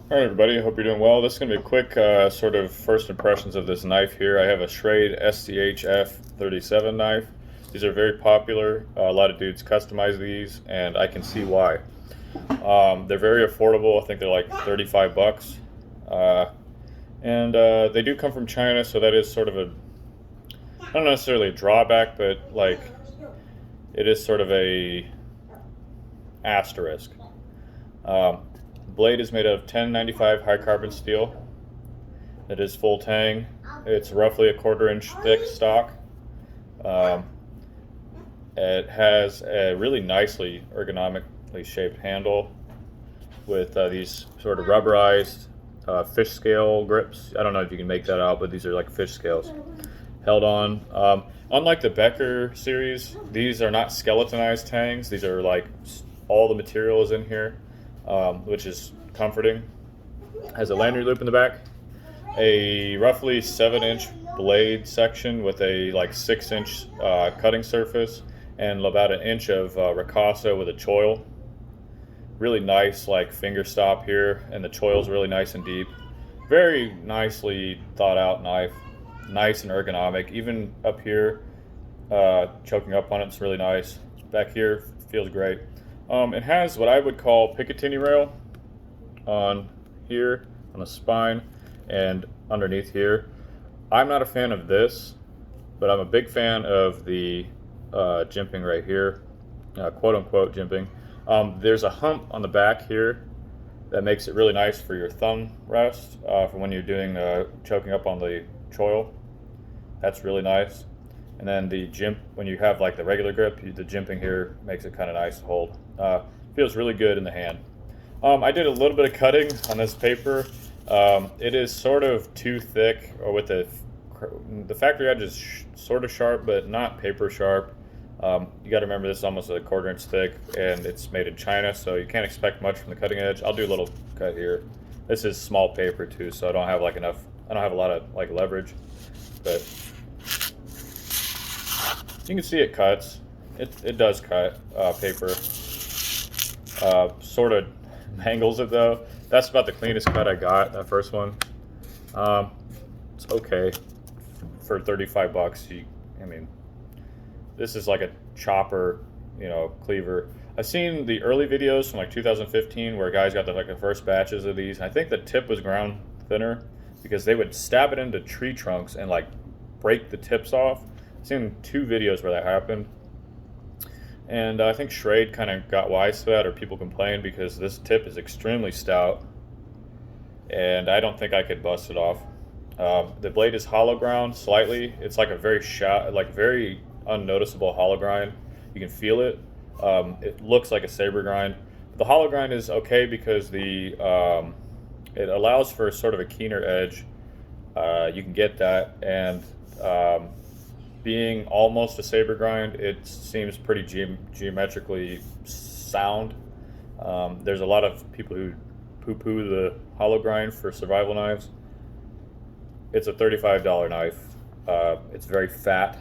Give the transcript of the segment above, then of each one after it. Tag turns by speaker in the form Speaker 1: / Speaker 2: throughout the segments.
Speaker 1: All right, everybody. Hope you're doing well. This is going to be a quick sort of first impressions of this knife here. I have a Schrade SCHF37 knife. These are very popular. A lot of dudes customize these, and I can see why. They're very affordable. I think they're like 35 bucks. And they do come from China, so that is sort of a, not necessarily a drawback, but like it is sort of a asterisk. Um, Blade is made of 1095 high carbon steel. It is full tang. It's roughly a 1/4 inch thick stock. Um, it has a really nicely ergonomically shaped handle with these sort of rubberized fish scale grips. I don't know if you can make that out, but these are like fish scales held on. Unlike the Becker series, these are not skeletonized tangs. These are like all the material is in here, which is comforting. Has a lanyard loop in the back, a roughly 7-inch blade section with a like 6-inch cutting surface, and about an inch of ricotta with a choil. Really nice like finger stop here, and the choil's really nice and deep. Very nicely thought out knife, nice and ergonomic. Even up here, choking up on it's really nice. Back here feels great. It has what I would call Picatinny rail on here, on the spine, and underneath here. I'm not a fan of this, but I'm a big fan of the jimping right here, quote unquote jimping. There's a hump on the back here that makes it really nice for your thumb rest for when you're doing choking up on the choil. That's really nice. And then the jimp, when you have like the regular grip, the jimping here makes it kind of nice to hold. Feels really good in the hand. I did a little bit of cutting on this paper. It is sort of too thick, or with the factory edge is sort of sharp, but not paper sharp. You got to remember this is almost a 1/4 inch thick, and it's made in China, so you can't expect much from the cutting edge. I'll do a little cut here. This is small paper too, so I don't have like enough. I don't have a lot of like leverage, but you can see it cuts. It does cut paper. Sort of mangles it though. That's about the cleanest cut I got. That first one. It's okay for 35 bucks. I mean, this is like a chopper, cleaver. I've seen the early videos from like 2015 where guys got the first batches of these. I think the tip was ground thinner because they would stab it into tree trunks and like break the tips off. I've seen 2 videos where that happened. And I think Schrade kind of got wise to that, or people complained, because this tip is extremely stout, and I don't think I could bust it off. The blade is hollow ground slightly. It's like a very very unnoticeable hollow grind. You can feel it. It looks like a saber grind. The hollow grind is okay because it allows for sort of a keener edge. You can get that, and being almost a saber grind, it seems pretty geometrically sound. There's a lot of people who poo-poo the hollow grind for survival knives. It's a $35 knife. It's very fat,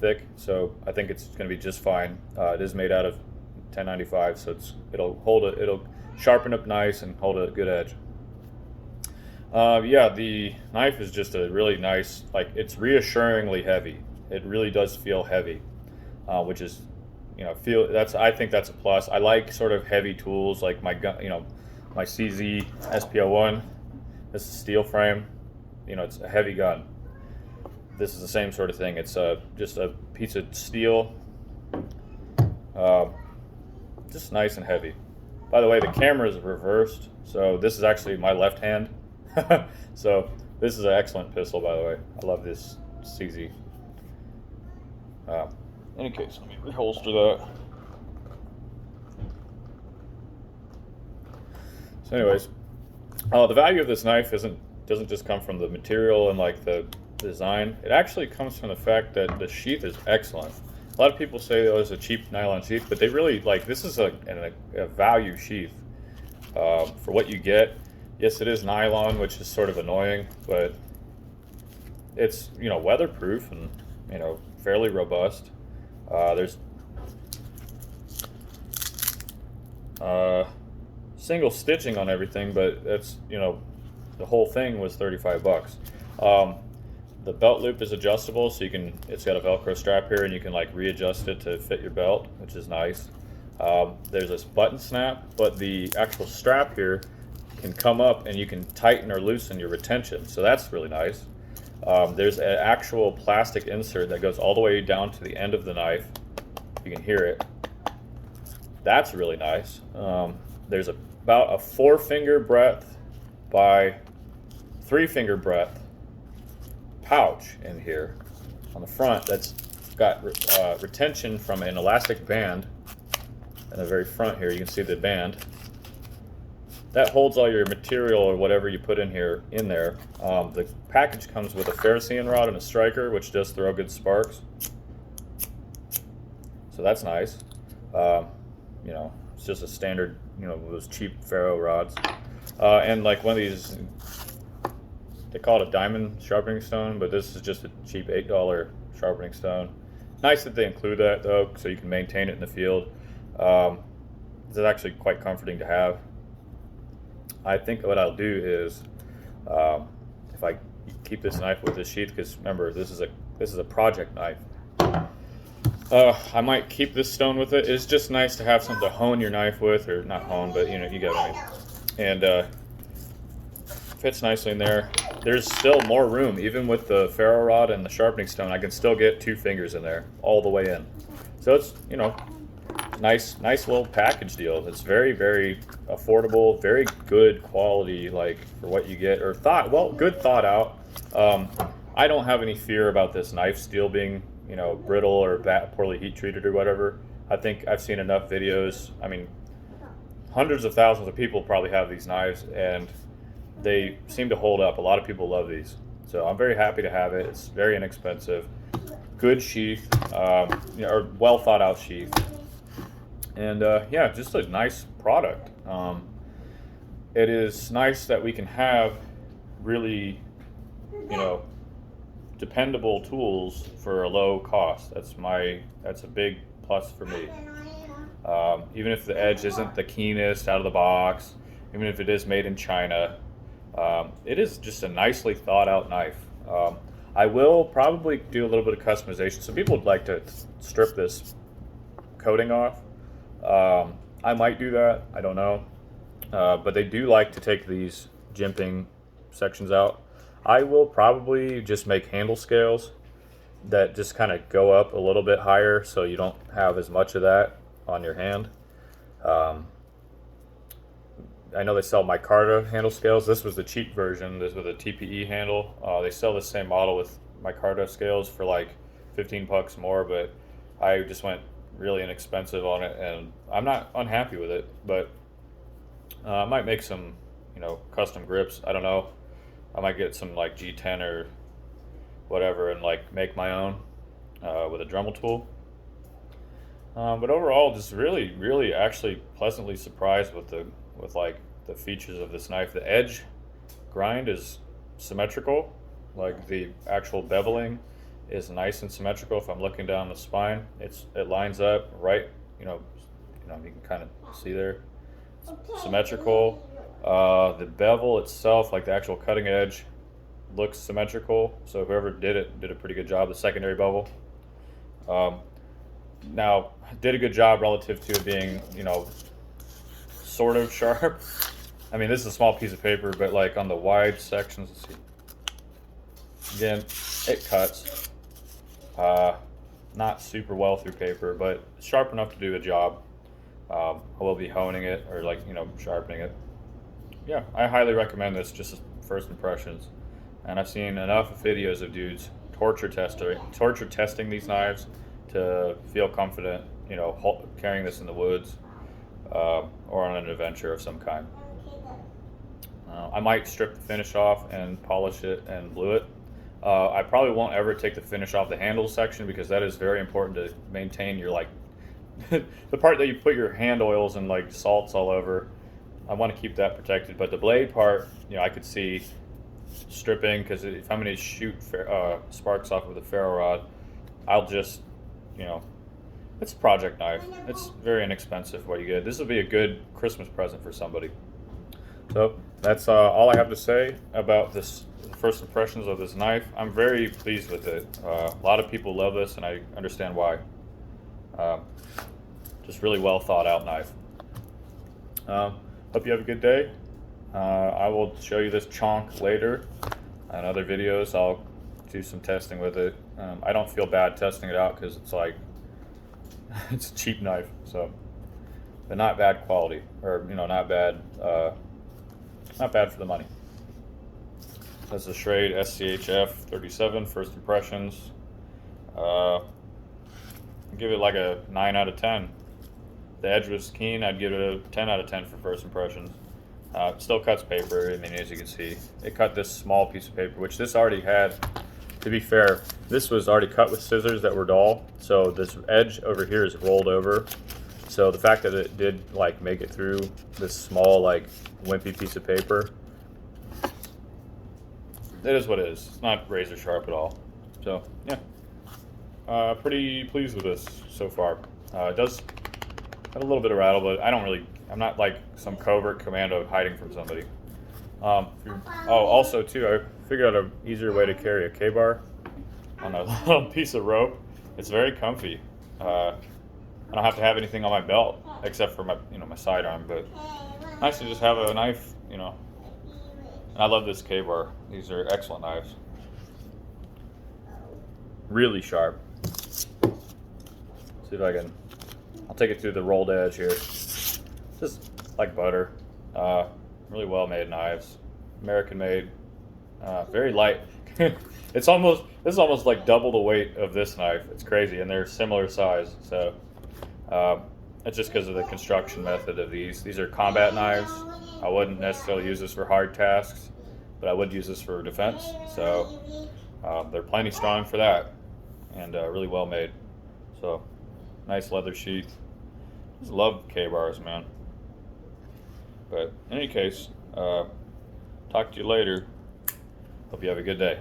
Speaker 1: thick, so I think it's going to be just fine. It is made out of 1095, so it'll sharpen up nice and hold a good edge. Yeah, the knife is just a really nice, it's reassuringly heavy. It really does feel heavy, which is, I think that's a plus. I like sort of heavy tools, like my gun, my CZ SPO1. This is steel frame. It's a heavy gun. This is the same sort of thing. It's just a piece of steel, just nice and heavy. By the way, the camera is reversed, so this is actually my left hand. So this is an excellent pistol, by the way. I love this CZ. In any case, let me reholster that. So anyways, the value of this knife doesn't just come from the material and like the design. It actually comes from the fact that the sheath is excellent. A lot of people say, oh, it's a cheap nylon sheath, but they really, this is a value sheath for what you get. Yes, it is nylon, which is sort of annoying, but it's, weatherproof and, fairly robust. There's single stitching on everything, but that's, you know, the whole thing was 35 bucks. The belt loop is adjustable, so you can, it's got a Velcro strap here and you can like readjust it to fit your belt, which is nice. There's this button snap, but the actual strap here can come up and you can tighten or loosen your retention, so that's really nice. There's an actual plastic insert that goes all the way down to the end of the knife. You can hear it. That's really nice. There's about a 4-finger breadth by 3-finger breadth pouch in here on the front that's got retention from an elastic band. In the very front here, you can see the band. That holds all your material or whatever you put in here in there. The package comes with a Ferrocene rod and a striker, which does throw good sparks. So that's nice. You know, it's just a standard, you know, those cheap ferro rods. And like one of these, they call it a diamond sharpening stone, but this is just a cheap $8 sharpening stone. Nice that they include that though, so you can maintain it in the field. It's actually quite comforting to have. I think what I'll do is, if I keep this knife with this sheath, because remember this is a project knife. I might keep this stone with it. It's just nice to have something to hone your knife with, or not hone, but you know, you get what I mean. And fits nicely in there. There's still more room, even with the ferro rod and the sharpening stone. I can still get 2 fingers in there, all the way in. So it's, you know, nice little package deal. It's very, very affordable, very good quality, like for what you get, or good thought out. I don't have any fear about this knife steel being, you know, brittle or poorly heat treated or whatever. I think I've seen enough videos. I mean, hundreds of thousands of people probably have these knives, and they seem to hold up. A lot of people love these, so I'm very happy to have it. It's very inexpensive, good sheath, you know, or well thought out sheath, and yeah, just a nice product. It is nice that we can have really, you know, dependable tools for a low cost. That's a big plus for me. Even if the edge isn't the keenest out of the box, even if it is made in China, it is just a nicely thought out knife. I will probably do a little bit of customization. Some people would like to strip this coating off. I might do that, I don't know. But they do like to take these jimping sections out. I will probably just make handle scales that just kind of go up a little bit higher, so you don't have as much of that on your hand. I know they sell micarta handle scales. This was the cheap version. This was a TPE handle. They sell the same model with micarta scales for like 15 bucks more, but I just went really inexpensive on it, and I'm not unhappy with it. But I might make some, you know, custom grips. I don't know. I might get some like G10 or whatever and like make my own with a Dremel tool. But overall, just really actually pleasantly surprised with like the features of this knife. The edge grind is symmetrical, like the actual beveling is nice and symmetrical. If I'm looking down the spine, it lines up right. You know, you can kind of see there. It's symmetrical. The bevel itself, like the actual cutting edge, looks symmetrical. So whoever did it did a pretty good job. The secondary bevel. Now, did a good job relative to it being, you know, sort of sharp. I mean, this is a small piece of paper, but like on the wide sections, let's see. Again, it cuts. Not super well through paper, but sharp enough to do a job. I will be honing it, or like, you know, sharpening it. Yeah, I highly recommend this, just as first impressions. And I've seen enough videos of dudes torture testing these knives to feel confident, you know, carrying this in the woods or on an adventure of some kind. I might strip the finish off and polish it and glue it. I probably won't ever take the finish off the handle section, because that is very important to maintain your, like, the part that you put your hand oils and like salts all over. I want to keep that protected, but the blade part, you know, I could see stripping, because if I'm going to shoot sparks off with a ferro rod, I'll just, you know, It's a project knife. It's very inexpensive what you get. This will be a good Christmas present for somebody. So that's all I have to say about this first impressions of this knife. I'm very pleased with it. A lot of people love this, and I understand why. Just really well thought out knife. Hope you have a good day. I will show you this chonk later on other videos. I'll do some testing with it. I don't feel bad testing it out because it's like it's a cheap knife, so, but not bad quality, or not bad for the money. That's a Schrade SCHF37 first impressions. I'll give it like a 9 out of 10. The edge was keen. I'd give it a 10 out of 10 for first impressions. It still cuts paper. I mean, as you can see, it cut this small piece of paper, which this already had. To be fair, this was already cut with scissors that were dull, so this edge over here is rolled over. So the fact that it did like make it through this small like wimpy piece of paper, it is what it is. It's not razor sharp at all. So yeah, pretty pleased with this so far. It does have a little bit of rattle, but I'm not like some covert commando hiding from somebody. Also too, I figured out an easier way to carry a K-bar on a little piece of rope. It's very comfy. I don't have to have anything on my belt except for my my sidearm, but nice to just have a knife, And I love this K-bar. These are excellent knives. Really sharp. See if I can. I'll take it through the rolled edge here. Just like butter. Really well made knives. American made. Very light. This is almost like double the weight of this knife. It's crazy, and they're similar size. So it's just because of the construction method of these. These are combat knives. I wouldn't necessarily use this for hard tasks, but I would use this for defense. So they're plenty strong for that, and really well made. So nice leather sheath. Just love K-bars, man. But in any case, talk to you later. Hope you have a good day.